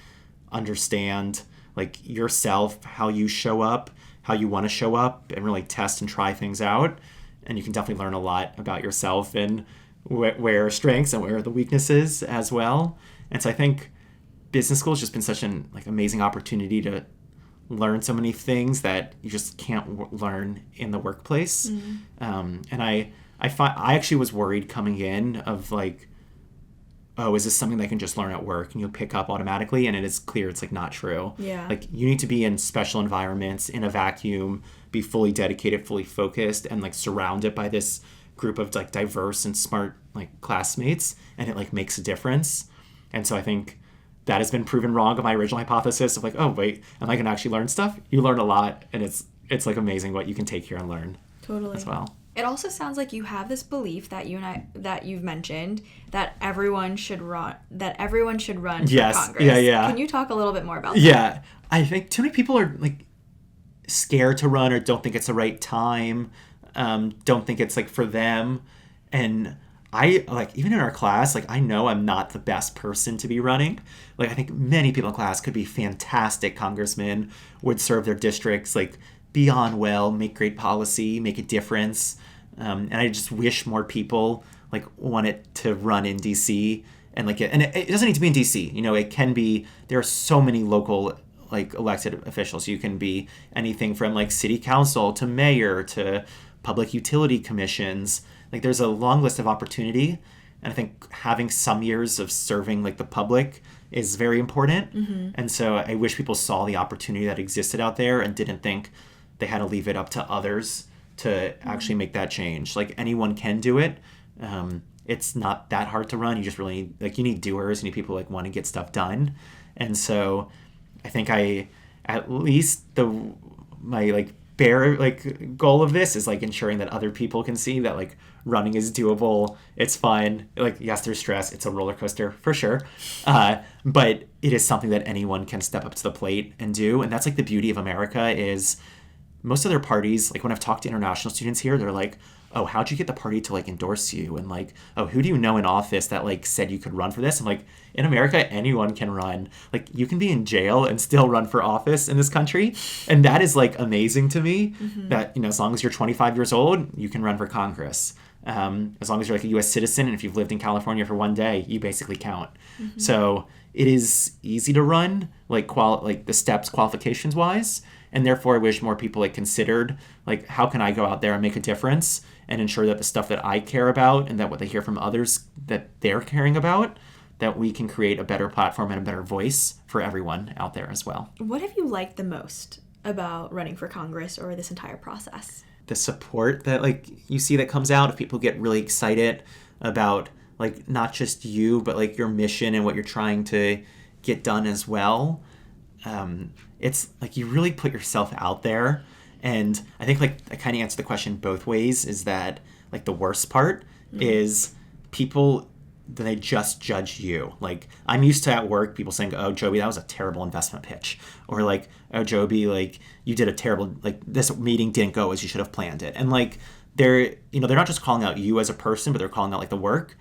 understand like yourself, how you show up, how you want to show up, and really test and try things out. And you can definitely learn a lot about yourself and where are strengths and where are the weaknesses as well. And so I think business school has just been such an like amazing opportunity to learn so many things that you just can't learn in the workplace. And I actually was worried coming in of like, oh, is this something that I can just learn at work and you'll pick up automatically? And it is clear it's like not true. Yeah. Like you need to be in special environments, in a vacuum, be fully dedicated, fully focused, and like surrounded by this group of like diverse and smart like classmates, and it like makes a difference. And so I think that has been proven wrong of my original hypothesis of like, oh wait, am I gonna actually learn stuff? You learn a lot, and it's like amazing what you can take here and learn. Totally. As well. It also sounds like you have this belief that you've mentioned that everyone should run for Congress. Yeah. Can you talk a little bit more about that? Yeah. I think too many people are like scared to run or don't think it's the right time, don't think it's like for them. And I like even in our class, like I know I'm not the best person to be running. Like I think many people in class could be fantastic congressmen, would serve their districts like beyond well, make great policy, make a difference. And I just wish more people like wanted to run in DC, and like it doesn't need to be in DC. You know, it can be. There are so many local like elected officials. You can be anything from like city council to mayor to public utility commissions. Like there's a long list of opportunity, and I think having some years of serving like the public is very important. And so I wish people saw the opportunity that existed out there and didn't think they had to leave it up to others to actually make that change. Like anyone can do it. It's not that hard to run. You just really need, like, you need doers, you need people like want to get stuff done. And so I think at least my like bare like goal of this is like ensuring that other people can see that like running is doable. It's fun. Like, yes, there's stress. It's a roller coaster for sure. But it is something that anyone can step up to the plate and do. And that's like the beauty of America is most of their parties, like when I've talked to international students here, they're like, oh, how'd you get the party to like endorse you? And like, oh, who do you know in office that like said you could run for this? I'm like, in America, anyone can run. Like you can be in jail and still run for office in this country. And that is like amazing to me that, you know, as long as you're 25 years old, you can run for Congress. As long as you're like a US citizen, and if you've lived in California for one day, you basically count. So it is easy to run, like the steps qualifications wise. And therefore I wish more people like considered like, how can I go out there and make a difference and ensure that the stuff that I care about and that what they hear from others that they're caring about, that we can create a better platform and a better voice for everyone out there as well. What have you liked the most about running for Congress or this entire process? The support that like you see that comes out, if people get really excited about like not just you, but like your mission and what you're trying to get done as well. It's like you really put yourself out there. And I think like I kind of answer the question both ways, is that like the worst part is people, they just judge you. Like I'm used to at work people saying, oh, Joby, that was a terrible investment pitch. Or like, oh, Joby, like you did a terrible, like this meeting didn't go as you should have planned it. And like they're not just calling out you as a person, but they're calling out like the work.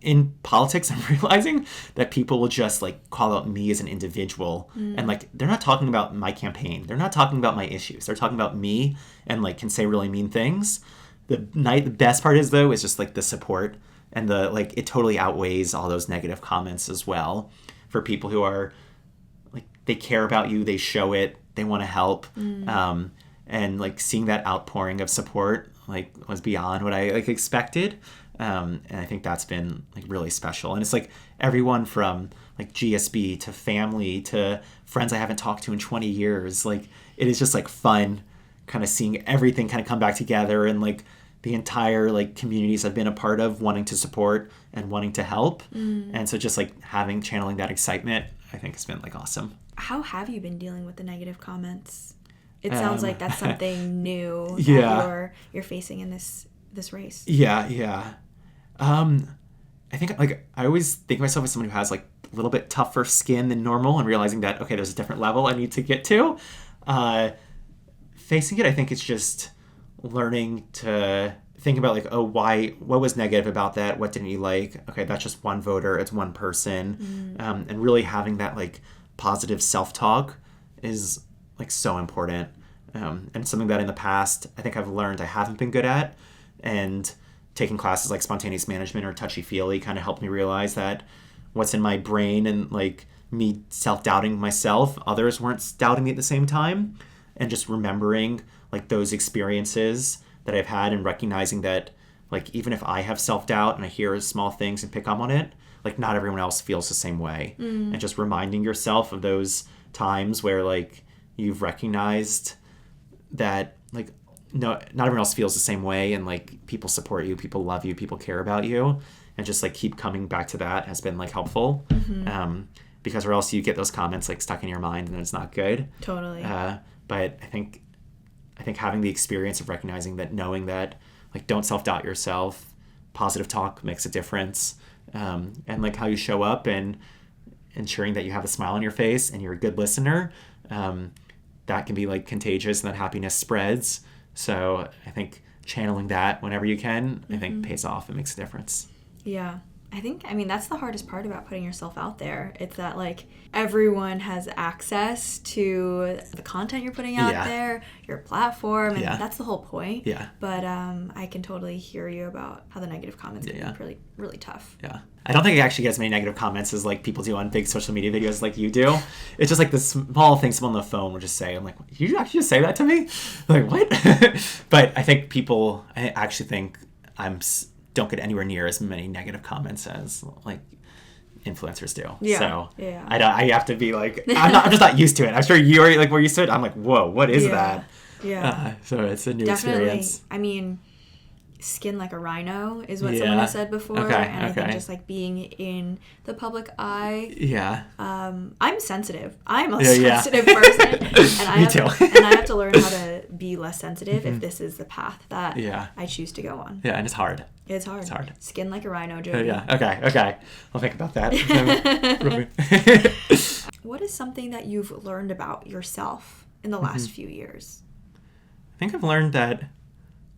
In politics, I'm realizing that people will just like call out me as an individual and like they're not talking about my campaign. They're not talking about my issues. They're talking about me and like can say really mean things. The best part is though is just like the support and the like it totally outweighs all those negative comments as well for people who are like they care about you, they show it, they want to help. And like seeing that outpouring of support like was beyond what I like expected. And I think that's been like really special. And it's like everyone from like GSB to family to friends I haven't talked to in 20 years. Like it is just like fun kind of seeing everything kind of come back together and like the entire like communities I've been a part of wanting to support and wanting to help. And so just like channeling that excitement, I think has been like awesome. How have you been dealing with the negative comments? It sounds like that's something new that you're facing in this race. Yeah. I think like I always think of myself as someone who has like a little bit tougher skin than normal, and realizing that okay, there's a different level I need to get to. Facing it, I think it's just learning to think about like, oh, what was negative about that? What didn't you like? Okay, that's just one voter, it's one person. And really having that like positive self-talk is like so important. And something that in the past I think I've learned I haven't been good at, and taking classes like spontaneous management or touchy-feely kind of helped me realize that what's in my brain and like me self-doubting myself, others weren't doubting me at the same time. And just remembering like those experiences that I've had and recognizing that like even if I have self-doubt and I hear small things and pick up on it, like not everyone else feels the same way. And just reminding yourself of those times where like you've recognized that like no, not everyone else feels the same way, and like people support you, people love you, people care about you, and just like keep coming back to that has been like helpful. Because or else you get those comments like stuck in your mind and it's not good. Totally. But I think having the experience of recognizing that, knowing that like don't self-doubt yourself, positive talk makes a difference, and like how you show up and ensuring that you have a smile on your face and you're a good listener, that can be like contagious and that happiness spreads. So I think channeling that whenever you can, I think pays off and makes a difference. Yeah. I think, I mean, that's the hardest part about putting yourself out there. It's that, like, everyone has access to the content you're putting out there, your platform, and that's the whole point. Yeah. But I can totally hear you about how the negative comments can be really, really tough. Yeah. I don't think it actually gets many negative comments as, like, people do on big social media videos like you do. It's just, like, the small things someone on the phone will just say. I'm like, you actually just say that to me? Like, what? But I think I actually think don't get anywhere near as many negative comments as, like, influencers do. So I have to be like, I'm just not used to it. I'm sure you're like, we're used to it. I'm like, whoa, what is that? Yeah. So it's a new Definitely. experience. I mean, skin like a rhino is what someone has said before. And I think just, like, being in the public eye. Yeah. I'm sensitive. I'm a sensitive person. And Me too. And I have to learn how to be less sensitive if this is the path that I choose to go on. Yeah, and it's hard. It's hard. It's hard. Skin like a rhino, Joby. Yeah. Okay. I'll think about that. What is something that you've learned about yourself in the last few years? I think I've learned that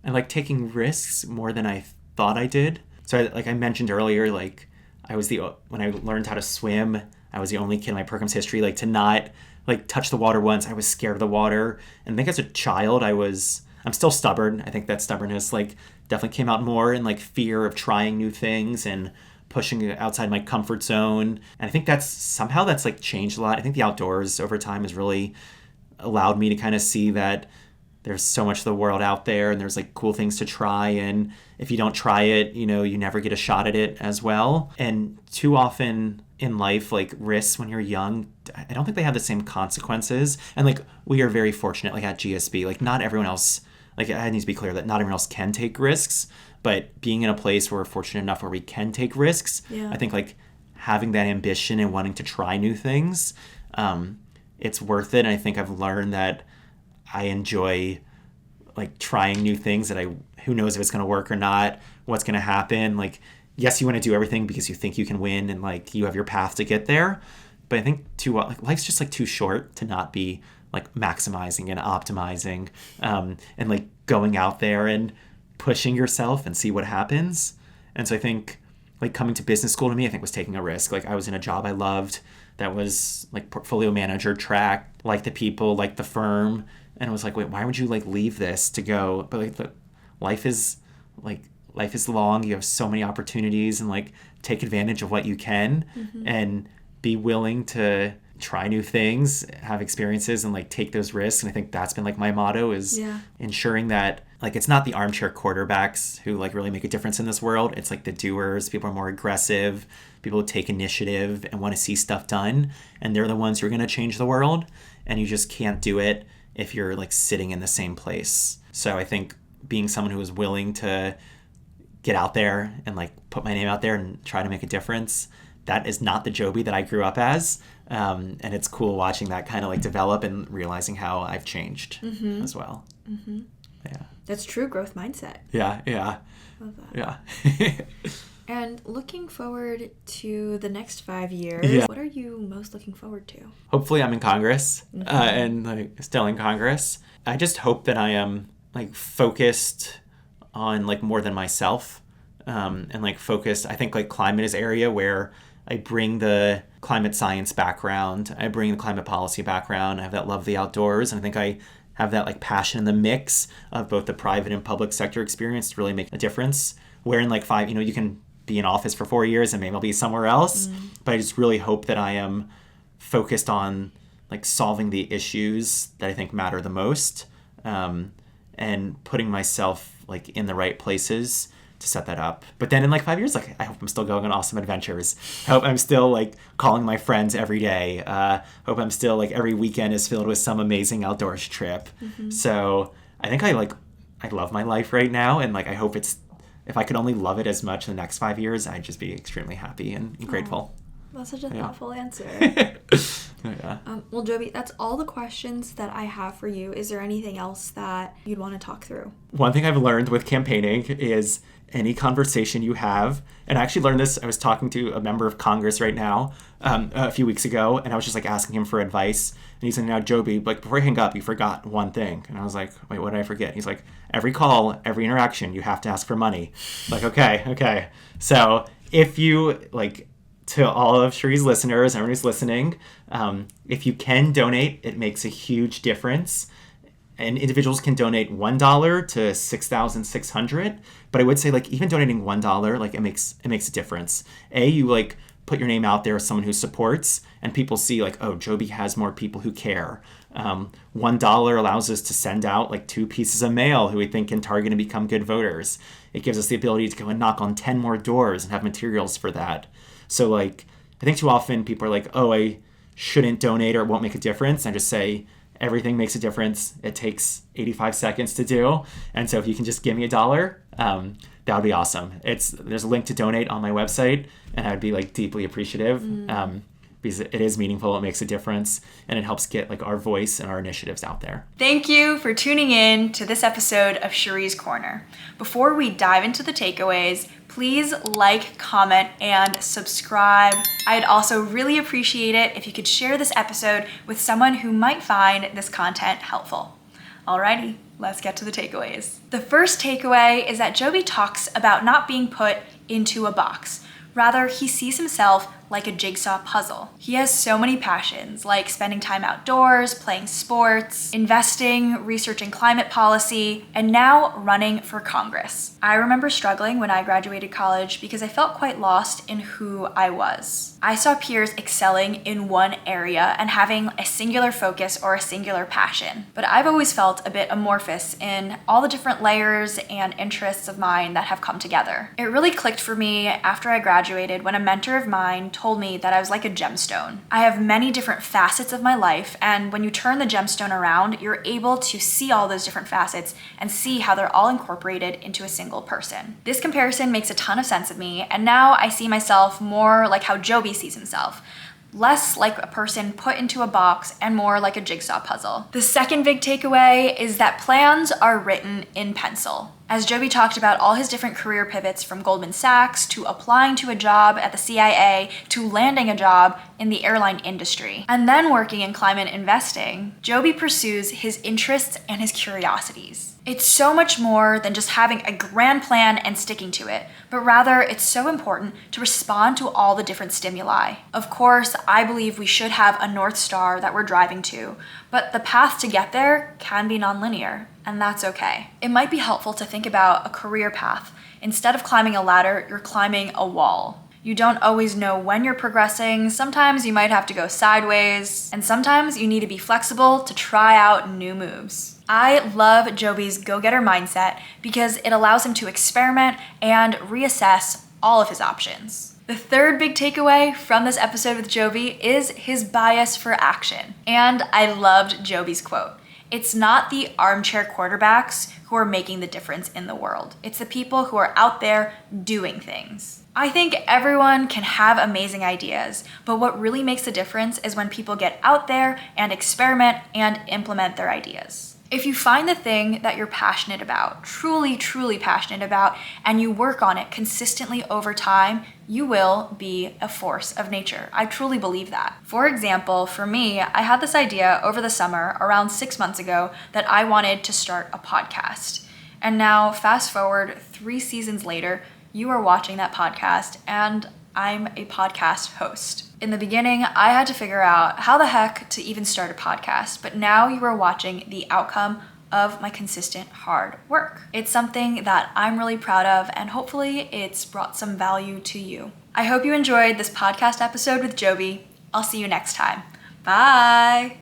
I like taking risks more than I thought I did. So, like I mentioned earlier, like when I learned how to swim, I was the only kid in my program's history, like, to not, like, touch the water once. I was scared of the water. And I think as a child, I'm still stubborn. I think that stubbornness, like, definitely came out more in, like, fear of trying new things and pushing outside my comfort zone. And I think that's like changed a lot. I think the outdoors over time has really allowed me to kind of see that there's so much of the world out there and there's, like, cool things to try. And if you don't try it, you know, you never get a shot at it as well. And too often in life, like, risks when you're young, I don't think they have the same consequences. And, like, we are very fortunate, like, at GSB, like, not everyone else, like, it needs to be clear that not everyone else can take risks, but being in a place where we're fortunate enough where we can take risks, I think, like, having that ambition and wanting to try new things, it's worth it. And I think I've learned that I enjoy, like, trying new things that who knows if it's going to work or not, what's going to happen. Like, yes, you want to do everything because you think you can win and, like, you have your path to get there. But I think life's just, like, too short to not be, like, maximizing and optimizing, and, like, going out there and pushing yourself and see what happens. And so I think, like, coming to business school to me, I think was taking a risk. Like, I was in a job I loved that was, like, portfolio manager track, like the people, like the firm. And I was like, wait, why would you, like, leave this to go? But, like, life is long. You have so many opportunities, and, like, take advantage of what you can and be willing to try new things, have experiences, and, like, take those risks. And I think that's been, like, my motto is ensuring that, like, it's not the armchair quarterbacks who, like, really make a difference in this world. It's, like, the doers. People are more aggressive. People who take initiative and want to see stuff done. And they're the ones who are going to change the world. And you just can't do it if you're, like, sitting in the same place. So I think being someone who is willing to get out there and, like, put my name out there and try to make a difference, that is not the Joby that I grew up as. And it's cool watching that kind of, like, develop and realizing how I've changed as well. Yeah. That's true growth mindset. Yeah. Love that. Yeah. And looking forward to the next 5 years, what are you most looking forward to? Hopefully I'm in Congress and, like, still in Congress. I just hope that I am, like, focused on, like, more than myself, and, like, focused. I think, like, climate is an area where I bring the climate science background. I bring the climate policy background. I have that love of the outdoors. And I think I have that, like, passion in the mix of both the private and public sector experience to really make a difference. Where in, like, 5, you can be in office for 4 years and maybe I'll be somewhere else. But I just really hope that I am focused on, like, solving the issues that I think matter the most, and putting myself, like, in the right places to set that up. But then in, like, 5 years, like, I hope I'm still going on awesome adventures. I hope I'm still, like, calling my friends every day. Hope I'm still, like, every weekend is filled with some amazing outdoors trip. So I think I love my life right now. And, like, I hope if I could only love it as much in the next 5 years, I'd just be extremely happy and grateful. That's such a thoughtful answer. Well, Joby, that's all the questions that I have for you. Is there anything else that you'd want to talk through? One thing I've learned with campaigning is any conversation you have, and I actually learned this, I was talking to a member of Congress right now a few weeks ago, and I was just, like, asking him for advice, and he said, now, Joby, like, before you hang up, you forgot one thing. And I was like, wait, what did I forget? He's like, every call, every interaction, you have to ask for money. Like, okay. So if you, like, to all of Cherie's listeners, everyone who's listening, if you can donate, it makes a huge difference. And individuals can donate $1 to $6,600. But I would say, like, even donating $1, like, it makes a difference. You, like, put your name out there as someone who supports, and people see, like, oh, Joby has more people who care. $1 allows us to send out, like, 2 pieces of mail who we think can target and become good voters. It gives us the ability to go and knock on 10 more doors and have materials for that. So, like, I think too often people are like, oh, I shouldn't donate or it won't make a difference. I just say everything makes a difference. It takes 85 seconds to do. And so if you can just give me $1, that would be awesome. There's a link to donate on my website, and I'd be, like, deeply appreciative because it is meaningful. It makes a difference, and it helps get, like, our voice and our initiatives out there. Thank you for tuning in to this episode of Cherie's Corner. Before we dive into the takeaways, please like, comment, and subscribe. I'd also really appreciate it if you could share this episode with someone who might find this content helpful. Alrighty, let's get to the takeaways. The first takeaway is that Joby talks about not being put into a box. Rather, he sees himself like a jigsaw puzzle. He has so many passions, like spending time outdoors, playing sports, investing, researching climate policy, and now running for Congress. I remember struggling when I graduated college because I felt quite lost in who I was. I saw peers excelling in one area and having a singular focus or a singular passion, but I've always felt a bit amorphous in all the different layers and interests of mine that have come together. It really clicked for me after I graduated when a mentor of mine told me that I was like a gemstone. I have many different facets of my life, and when you turn the gemstone around, you're able to see all those different facets and see how they're all incorporated into a single person. This comparison makes a ton of sense of me, and now I see myself more like how Joby sees himself. Less like a person put into a box and more like a jigsaw puzzle. The second big takeaway is that plans are written in pencil. As Joby talked about all his different career pivots from Goldman Sachs to applying to a job at the CIA to landing a job in the airline industry and then working in climate investing, Joby pursues his interests and his curiosities. It's so much more than just having a grand plan and sticking to it, but rather it's so important to respond to all the different stimuli. Of course, I believe we should have a North Star that we're driving to, but the path to get there can be nonlinear, and that's okay. It might be helpful to think about a career path. Instead of climbing a ladder, you're climbing a wall. You don't always know when you're progressing. Sometimes you might have to go sideways, and sometimes you need to be flexible to try out new moves. I love Joby's go-getter mindset because it allows him to experiment and reassess all of his options. The third big takeaway from this episode with Joby is his bias for action. And I loved Joby's quote. It's not the armchair quarterbacks who are making the difference in the world. It's the people who are out there doing things. I think everyone can have amazing ideas, but what really makes a difference is when people get out there and experiment and implement their ideas. If you find the thing that you're passionate about, truly, truly passionate about, and you work on it consistently over time, you will be a force of nature. I truly believe that. For example, for me, I had this idea over the summer, around 6 months ago, that I wanted to start a podcast. And now, fast forward 3 seasons later, you are watching that podcast, and I'm a podcast host. In the beginning, I had to figure out how the heck to even start a podcast, but now you are watching the outcome of my consistent hard work. It's something that I'm really proud of, and hopefully it's brought some value to you. I hope you enjoyed this podcast episode with Joby. I'll see you next time. Bye!